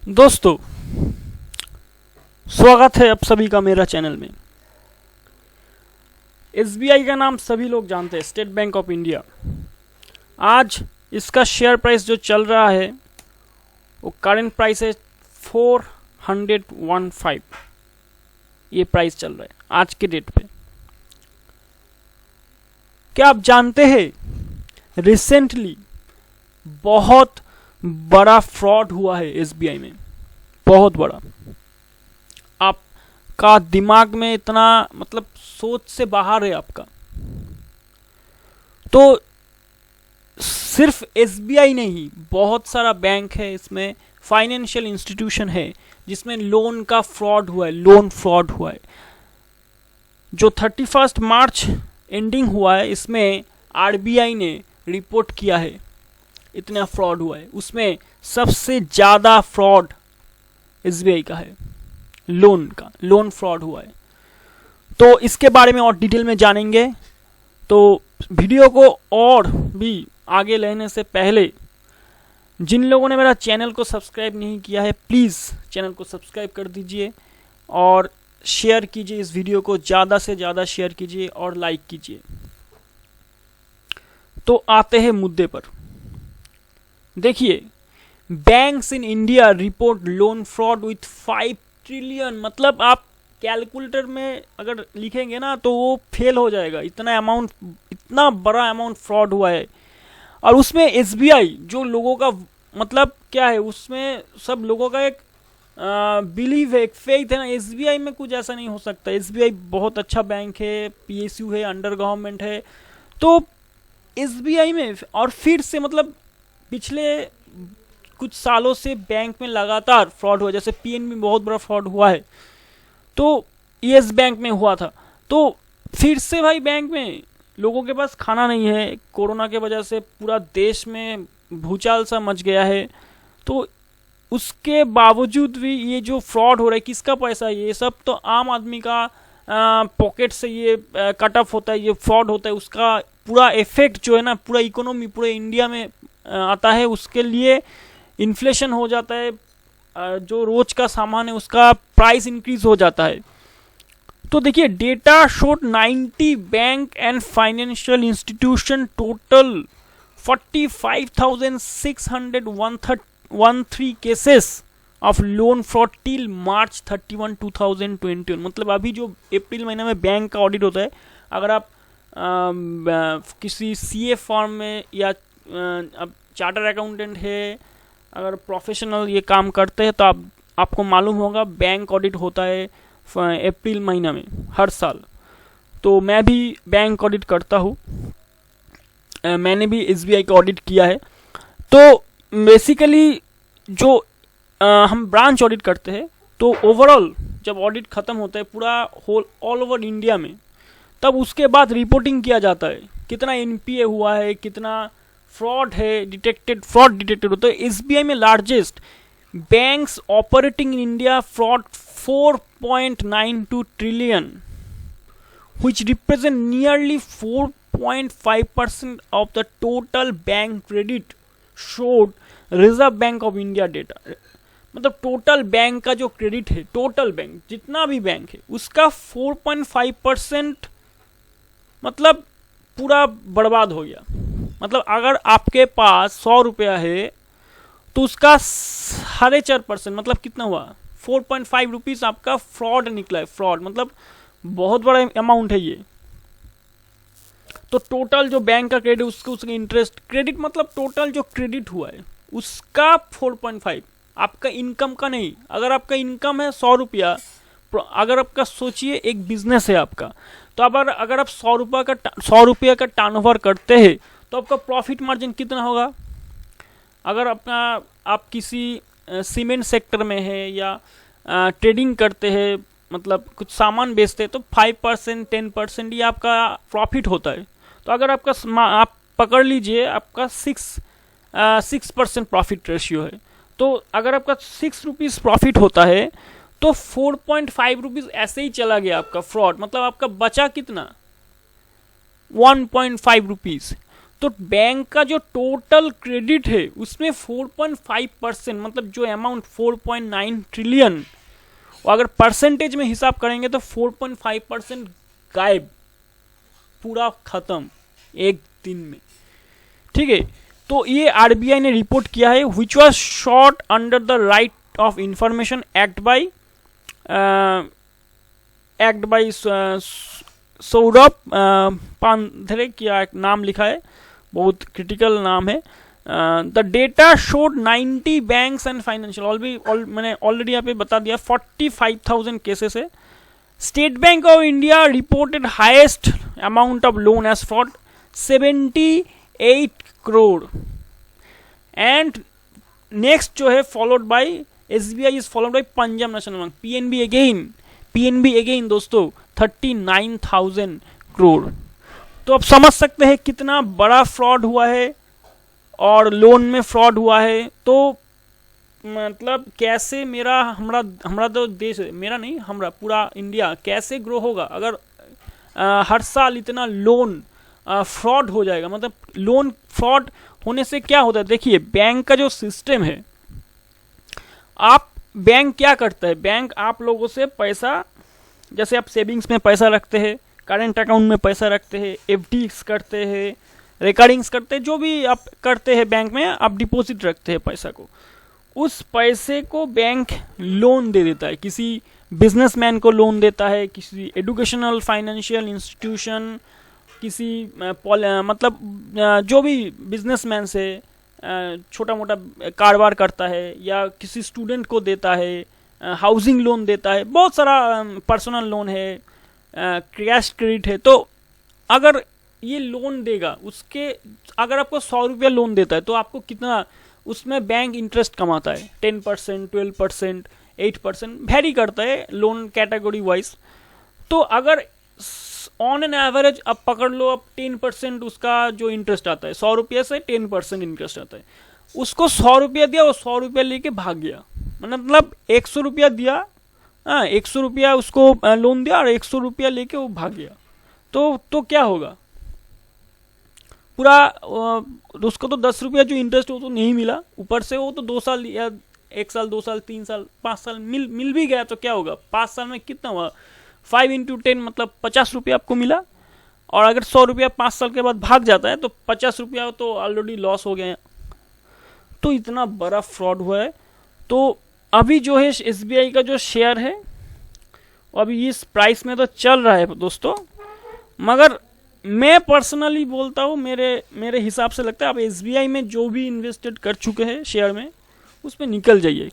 दोस्तों, स्वागत है आप सभी का मेरा चैनल में। एसबीआई का नाम सभी लोग जानते हैं, स्टेट बैंक ऑफ इंडिया। आज इसका शेयर प्राइस जो चल रहा है वो करंट प्राइस है 415। ये प्राइस चल रहा है आज के डेट पे। क्या आप जानते हैं रिसेंटली बहुत बड़ा फ्रॉड हुआ है एसबीआई में, बहुत बड़ा। आपका दिमाग में इतना मतलब सोच से बाहर है आपका। तो सिर्फ एसबीआई नहीं, बहुत सारा बैंक है इसमें, फाइनेंशियल इंस्टीट्यूशन है जिसमें लोन का फ्रॉड हुआ है, लोन फ्रॉड हुआ है। जो 31 मार्च एंडिंग हुआ है, इसमें आरबीआई ने रिपोर्ट किया है इतना फ्रॉड हुआ है। उसमें सबसे ज़्यादा फ्रॉड एसबीआई का है, लोन फ्रॉड हुआ है। तो इसके बारे में और डिटेल में जानेंगे। तो वीडियो को और भी आगे लेने से पहले जिन लोगों ने मेरा चैनल को सब्सक्राइब नहीं किया है, प्लीज़ चैनल को सब्सक्राइब कर दीजिए और शेयर कीजिए। इस वीडियो को ज़्यादा से ज़्यादा शेयर कीजिए और लाइक कीजिए। तो आते हैं मुद्दे पर। देखिए, banks in India report loan fraud with 5 trillion. मतलब आप कैलकुलेटर में अगर लिखेंगे ना तो वो फेल हो जाएगा, इतना अमाउंट, इतना बड़ा अमाउंट फ्रॉड हुआ है। और उसमें एसबीआई जो लोगों का मतलब क्या है, उसमें सब लोगों का एक बिलीव है, एक फेथ है ना, एसबीआई में कुछ ऐसा नहीं हो सकता। एसबीआई बहुत अच्छा बैंक है, पीएसयू है, अंडर गवर्नमेंट है। तो एसबीआई में और फिर से मतलब पिछले कुछ सालों से बैंक में लगातार फ्रॉड हुआ, जैसे पीएनबी में बहुत बड़ा फ्रॉड हुआ है, तो येस बैंक में हुआ था। तो फिर से भाई बैंक में लोगों के पास खाना नहीं है, कोरोना के वजह से पूरा देश में भूचाल सा मच गया है। तो उसके बावजूद भी ये जो फ्रॉड हो रहा है, किसका पैसा है ये सब? तो आम आदमी का पॉकेट से ये कट ऑफ होता है, ये फ्रॉड होता है। उसका पूरा इफेक्ट जो है ना, पूरा इकोनॉमी, पूरे इंडिया में आता है। उसके लिए इन्फ्लेशन हो जाता है, जो रोज का सामान है उसका प्राइस इंक्रीज हो जाता है। तो देखिए, data showed 90 bank and financial institution total 45,613 cases of loan fraud till March 31, 2021। मतलब अभी जो अप्रैल महीने में बैंक का ऑडिट होता है, अगर आप किसी सीए फॉर्म में या अब चार्टर अकाउंटेंट है, अगर प्रोफेशनल ये काम करते हैं, तो आपको मालूम होगा बैंक ऑडिट होता है अप्रैल महीना में हर साल। तो मैं भी बैंक ऑडिट करता हूँ, मैंने भी एसबीआई का ऑडिट किया है। तो बेसिकली जो हम ब्रांच ऑडिट करते हैं, तो ओवरऑल जब ऑडिट खत्म होता है पूरा होल ऑल ओवर इंडिया में, तब उसके बाद रिपोर्टिंग किया जाता है कितना एनपीए हुआ है, कितना फ्रॉड है, फ्रॉड डिटेक्टेड होता है। एसबीआई में largest banks operating in India fraud 4.92 trillion, which represent nearly 4.5% of the total bank credit, showed reserve bank of India data. मतलब टोटल बैंक का जो क्रेडिट है, टोटल बैंक जितना भी बैंक है उसका 4.5% मतलब पूरा बर्बाद हो गया। मतलब अगर आपके पास 100 रुपया है तो उसका 4.5% मतलब कितना हुआ, 4.5 रुपीज़ आपका फ्रॉड निकला है। फ्रॉड मतलब बहुत बड़ा अमाउंट है ये। तो टोटल जो बैंक का क्रेडिट, उसका इंटरेस्ट, क्रेडिट मतलब टोटल जो क्रेडिट हुआ है उसका 4.5, आपका इनकम का नहीं। अगर आपका इनकम है 100 रुपया, अगर आपका सोचिए एक बिजनेस है आपका, तो अगर आप 100 रुपया का टर्नओवर करते हैं तो आपका प्रॉफिट मार्जिन कितना होगा? अगर आप किसी सीमेंट सेक्टर में है या ट्रेडिंग करते हैं, मतलब कुछ सामान बेचते हैं, तो 5% 10% ये आपका प्रॉफिट होता है। तो अगर आप पकड़ लीजिए आपका 6% प्रॉफिट रेशियो है, तो अगर आपका 6 रुपीज़ प्रॉफिट होता है तो 4.5 रुपीज़ ऐसे ही चला गया आपका फ्रॉड। मतलब आपका बचा कितना, 1.5 रुपीज़। तो बैंक का जो टोटल क्रेडिट है उसमें 4.5%, मतलब जो अमाउंट 4.9 ट्रिलियन, और अगर परसेंटेज में हिसाब करेंगे तो 4.5% गायब, पूरा खत्म एक दिन में। ठीक है, तो ये आरबीआई ने रिपोर्ट किया है, which was sought under the right of information act by Saurabh Pandhare, क्या एक नाम लिखा है, बहुत क्रिटिकल नाम है। The data showed 90 banks and financial, मैंने ऑलरेडी यहाँ पे बता दिया 45,000 केसेस है। State Bank of India reported highest amount of loan as fraud 78 crore, and next जो है followed by SBI is followed by Punjab National Bank, PNB again दोस्तों 39,000 करोड़। तो आप समझ सकते हैं कितना बड़ा फ्रॉड हुआ है और लोन में फ्रॉड हुआ है। तो मतलब कैसे हमारा तो देश, मेरा नहीं, हमारा पूरा इंडिया कैसे ग्रो होगा अगर हर साल इतना लोन फ्रॉड हो जाएगा। मतलब लोन फ्रॉड होने से क्या होता है, देखिए बैंक का जो सिस्टम है, बैंक क्या करता है, बैंक आप लोगों से पैसा, जैसे आप सेविंग्स में पैसा रखते हैं, करेंट अकाउंट में पैसा रखते हैं, एफडीज करते हैं, रिकरिंग्स करते हैं, जो भी आप करते हैं बैंक में, आप डिपॉजिट रखते हैं पैसा को, उस पैसे को बैंक लोन दे देता है, किसी बिजनेसमैन को लोन देता है, किसी एजुकेशनल फाइनेंशियल इंस्टीट्यूशन, किसी मतलब जो भी बिजनेसमैन से छोटा मोटा कारोबार करता है, या किसी स्टूडेंट को देता है, हाउसिंग लोन देता है, बहुत सारा पर्सनल लोन है, कैश क्रेडिट है। तो अगर ये लोन देगा, उसके अगर आपको 100 रुपया लोन देता है तो आपको कितना उसमें बैंक इंटरेस्ट कमाता है, 10%, 12%, 8%, वेरी करता है लोन कैटेगरी वाइज। तो अगर ऑन एन एवरेज अब पकड़ लो, अब 10% उसका जो इंटरेस्ट आता है, 100 रुपये से 10% इंटरेस्ट आता है, उसको 100 रुपया दिया, वो 100 रुपया लेके भाग गया, मतलब 100 रुपया दिया, 100 रुपया उसको लोन दिया और 100 रुपया लेके वो भाग गया। तो क्या होगा, पूरा उसको तो 10 रुपया जो इंटरेस्ट हो तो नहीं मिला, ऊपर से वो तो 2 साल या 1 साल 2 साल 3 साल 5 साल मिल भी गया, तो क्या होगा, 5 साल में कितना हुआ, 5 × 10 मतलब 50 रुपया आपको मिला। और अगर 100 रुपया 5 साल के बाद भाग जाता है तो 50 रुपया तो ऑलरेडी लॉस हो गया। तो इतना बड़ा फ्रॉड हुआ है। तो अभी जो है एसबीआई का जो शेयर है अभी इस प्राइस में तो चल रहा है दोस्तों, मगर मैं पर्सनली बोलता हूँ, मेरे हिसाब से लगता है आप एसबीआई में जो भी इन्वेस्टेड कर चुके हैं शेयर में, उसमें निकल जाइए।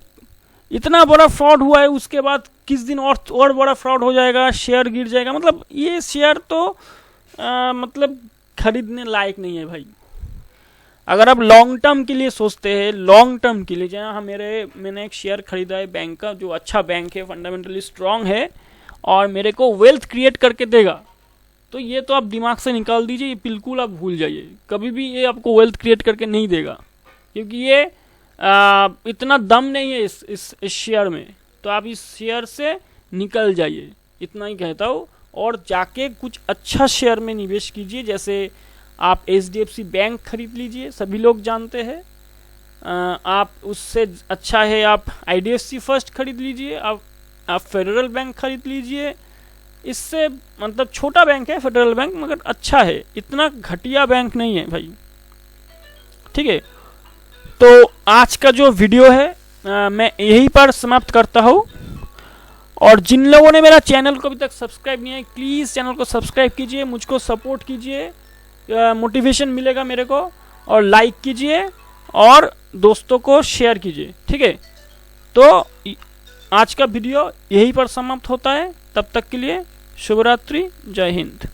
इतना बड़ा फ्रॉड हुआ है, उसके बाद किस दिन और बड़ा फ्रॉड हो जाएगा, शेयर गिर जाएगा। मतलब ये शेयर तो मतलब खरीदने लायक नहीं है भाई। अगर आप लॉन्ग टर्म के लिए सोचते हैं, लॉन्ग टर्म के लिए, जहाँ मैंने एक शेयर खरीदा है बैंक का, जो अच्छा बैंक है, फंडामेंटली स्ट्रांग है और मेरे को वेल्थ क्रिएट करके देगा, तो ये तो आप दिमाग से निकाल दीजिए, ये बिल्कुल आप भूल जाइए, कभी भी ये आपको वेल्थ क्रिएट करके नहीं देगा, क्योंकि ये इतना दम नहीं है इस शेयर में। तो आप इस शेयर से निकल जाइए, इतना ही कहता हूँ, और जाके कुछ अच्छा शेयर में निवेश कीजिए। जैसे आप एचडीएफसी बैंक खरीद लीजिए, सभी लोग जानते हैं। आप उससे अच्छा है आप आईडीएफसी फर्स्ट खरीद लीजिए, आप फेडरल बैंक खरीद लीजिए। इससे मतलब छोटा बैंक है फेडरल बैंक, मगर अच्छा है, इतना घटिया बैंक नहीं है भाई। ठीक है, तो आज का जो वीडियो है मैं यहीं पर समाप्त करता हूँ। और जिन लोगों ने मेरा चैनल को अभी तक सब्सक्राइब नहीं है, प्लीज़ चैनल को सब्सक्राइब कीजिए, मुझको सपोर्ट कीजिए, मोटिवेशन मिलेगा मेरे को। और लाइक कीजिए और दोस्तों को शेयर कीजिए। ठीक है, तो आज का वीडियो यहीं पर समाप्त होता है। तब तक के लिए शुभ रात्रि, जय हिंद।